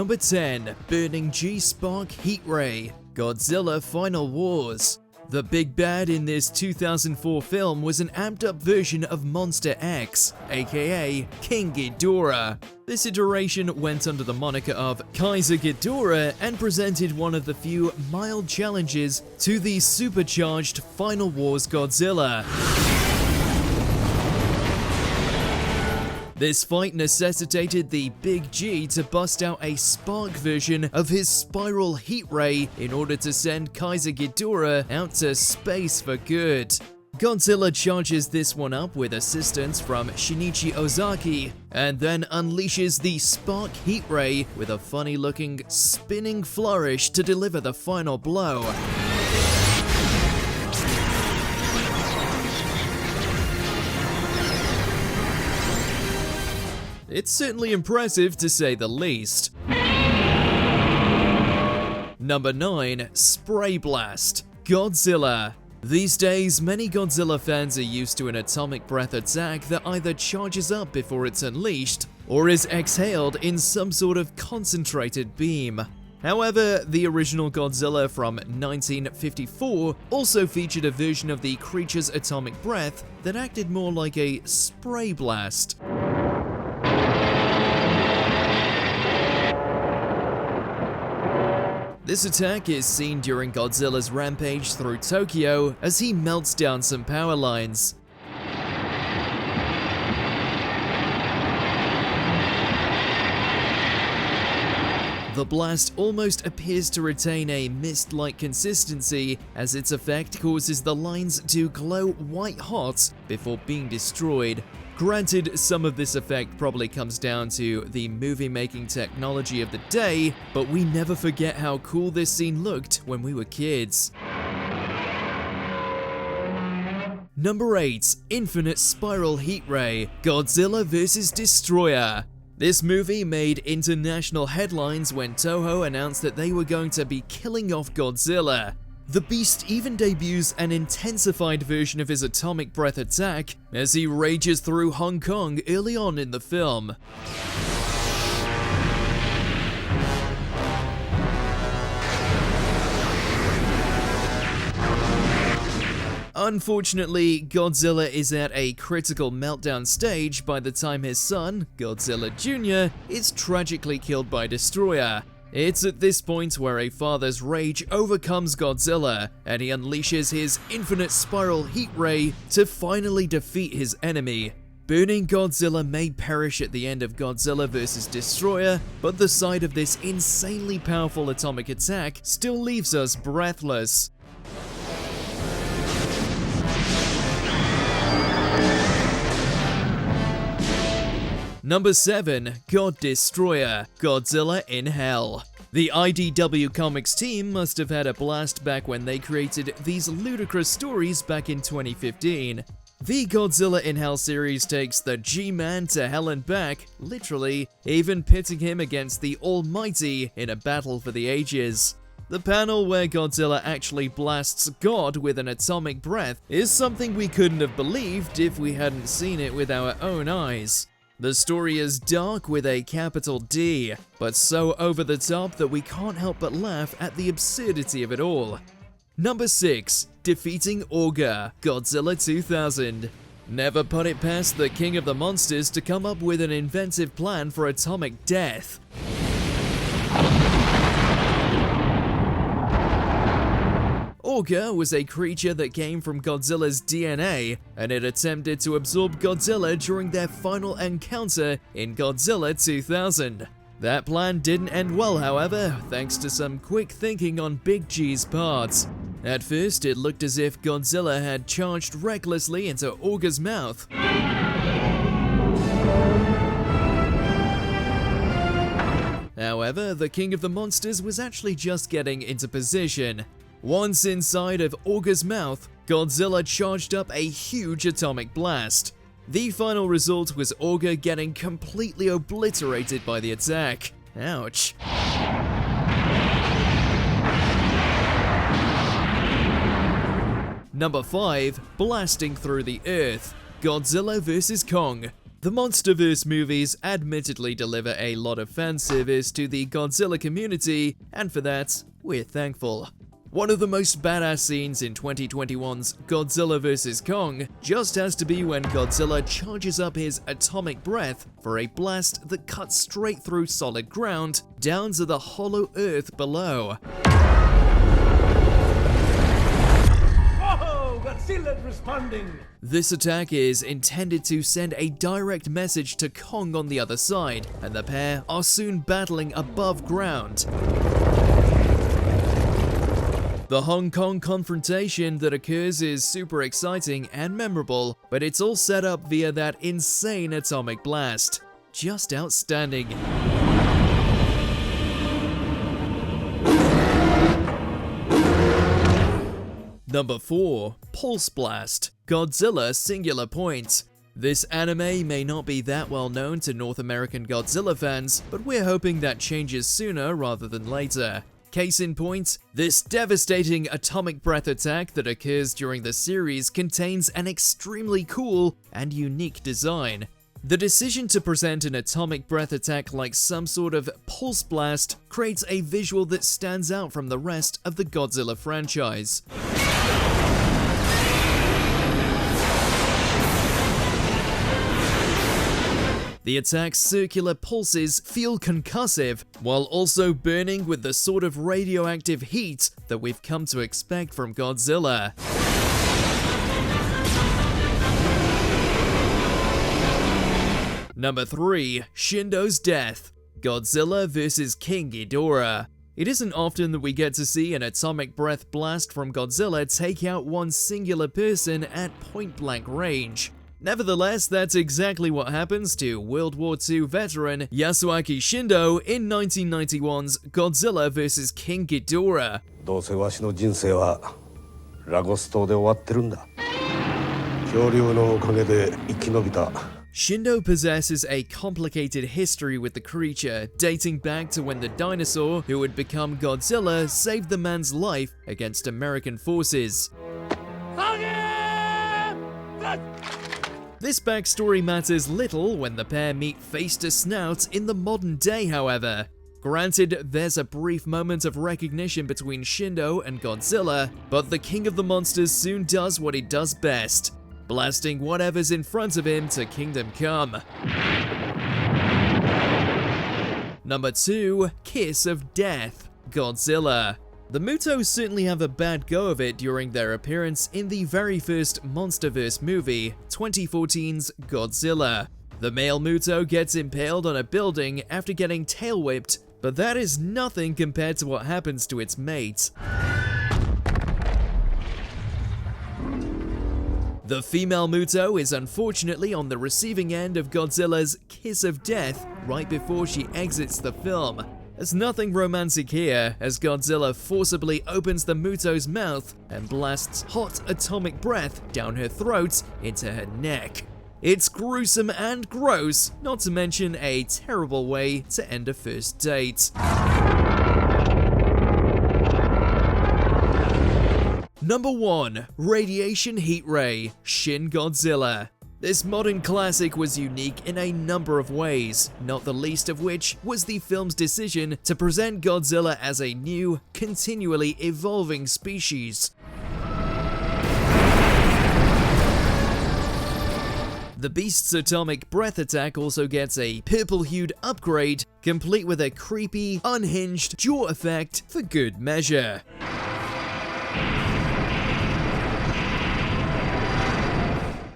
Number 10. Burning G-Spark Heat Ray, Godzilla Final Wars. The big bad in this 2004 film was an amped up version of Monster X, aka King Ghidorah. This iteration went under the moniker of Kaiser Ghidorah and presented one of the few mild challenges to the supercharged Final Wars Godzilla. This fight necessitated the Big G to bust out a spark version of his spiral heat ray in order to send Kaiser Ghidorah out to space for good. Godzilla charges this one up with assistance from Shinichi Ozaki, and then unleashes the spark heat ray with a funny looking spinning flourish to deliver the final blow. It's certainly impressive to say the least. Number 9. Spray Blast, Godzilla. These days, many Godzilla fans are used to an atomic breath attack that either charges up before it's unleashed, or is exhaled in some sort of concentrated beam. However, the original Godzilla from 1954 also featured a version of the creature's atomic breath that acted more like a spray blast. This attack is seen during Godzilla's rampage through Tokyo as he melts down some power lines. The blast almost appears to retain a mist-like consistency as its effect causes the lines to glow white hot before being destroyed. Granted, some of this effect probably comes down to the movie-making technology of the day, but we never forget how cool this scene looked when we were kids. Number 8. Infinite Spiral Heat Ray, Godzilla vs. Destoroyah. This movie made international headlines when Toho announced that they were going to be killing off Godzilla. The beast even debuts an intensified version of his atomic breath attack as he rages through Hong Kong early on in the film. Unfortunately, Godzilla is at a critical meltdown stage by the time his son, Godzilla Jr., is tragically killed by Destoroyah. It's at this point where a father's rage overcomes Godzilla, and he unleashes his infinite spiral heat ray to finally defeat his enemy. Burning Godzilla may perish at the end of Godzilla vs. Destoroyah, but the sight of this insanely powerful atomic attack still leaves us breathless. Number 7. God Destroyer, Godzilla in Hell. The IDW Comics team must have had a blast back when they created these ludicrous stories back in 2015. The Godzilla in Hell series takes the G-Man to hell and back, literally, even pitting him against the Almighty in a battle for the ages. The panel where Godzilla actually blasts God with an atomic breath is something we couldn't have believed if we hadn't seen it with our own eyes. The story is dark with a capital D, but so over the top that we can't help but laugh at the absurdity of it all. Number 6. Defeating Orga, Godzilla 2000. Never put it past the king of the monsters to come up with an inventive plan for atomic death. Orga was a creature that came from Godzilla's DNA, and it attempted to absorb Godzilla during their final encounter in Godzilla 2000. That plan didn't end well, however, thanks to some quick thinking on Big G's part. At first, it looked as if Godzilla had charged recklessly into Orga's mouth. However, the king of the monsters was actually just getting into position. Once inside of Orga's mouth, Godzilla charged up a huge atomic blast. The final result was Orga getting completely obliterated by the attack. Ouch. Number 5. Blasting Through the Earth, Godzilla vs. Kong. The MonsterVerse movies admittedly deliver a lot of fan service to the Godzilla community, and for that, we're thankful. One of the most badass scenes in 2021's Godzilla vs. Kong just has to be when Godzilla charges up his atomic breath for a blast that cuts straight through solid ground down to the hollow earth below. Godzilla responding! This attack is intended to send a direct message to Kong on the other side, and the pair are soon battling above ground. The Hong Kong confrontation that occurs is super exciting and memorable, but it's all set up via that insane atomic blast. Just outstanding. Number 4. Pulse Blast, Godzilla Singular Point. This anime may not be that well known to North American Godzilla fans, but we're hoping that changes sooner rather than later. Case in point, this devastating atomic breath attack that occurs during the series contains an extremely cool and unique design. The decision to present an atomic breath attack like some sort of pulse blast creates a visual that stands out from the rest of the Godzilla franchise. The attack's circular pulses feel concussive, while also burning with the sort of radioactive heat that we've come to expect from Godzilla. Number 3. Shindo's Death, Godzilla vs. King Ghidorah. It isn't often that we get to see an atomic breath blast from Godzilla take out one singular person at point-blank range. Nevertheless, that's exactly what happens to World War II veteran Yasuaki Shindo in 1991's Godzilla vs. King Ghidorah. どうせわしの人生はラゴス島で終わってるんだ。恐竜のおかげで生き延びた。 Shindo possesses a complicated history with the creature, dating back to when the dinosaur who would become Godzilla saved the man's life against American forces. This backstory matters little when the pair meet face to snout in the modern day, however. Granted, there's a brief moment of recognition between Shindo and Godzilla, but the king of the monsters soon does what he does best, blasting whatever's in front of him to kingdom come. Number 2. Kiss of Death, Godzilla. The MUTO certainly have a bad go of it during their appearance in the very first MonsterVerse movie, 2014's Godzilla. The male MUTO gets impaled on a building after getting tail whipped, but that is nothing compared to what happens to its mate. The female MUTO is unfortunately on the receiving end of Godzilla's kiss of death right before she exits the film. There's nothing romantic here, as Godzilla forcibly opens the MUTO's mouth and blasts hot atomic breath down her throat into her neck. It's gruesome and gross, not to mention a terrible way to end a first date. Number 1. Radiation Heat Ray, Shin Godzilla. This modern classic was unique in a number of ways, not the least of which was the film's decision to present Godzilla as a new, continually evolving species. The beast's atomic breath attack also gets a purple-hued upgrade, complete with a creepy, unhinged jaw effect for good measure.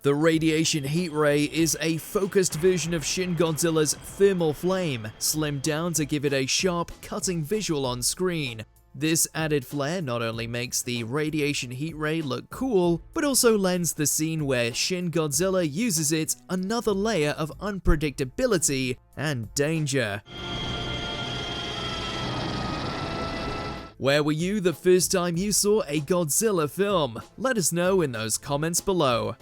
The radiation heat ray is a focused version of Shin Godzilla's thermal flame, slimmed down to give it a sharp, cutting visual on screen. This added flair not only makes the radiation heat ray look cool, but also lends the scene where Shin Godzilla uses it another layer of unpredictability and danger. Where were you the first time you saw a Godzilla film? Let us know in those comments below.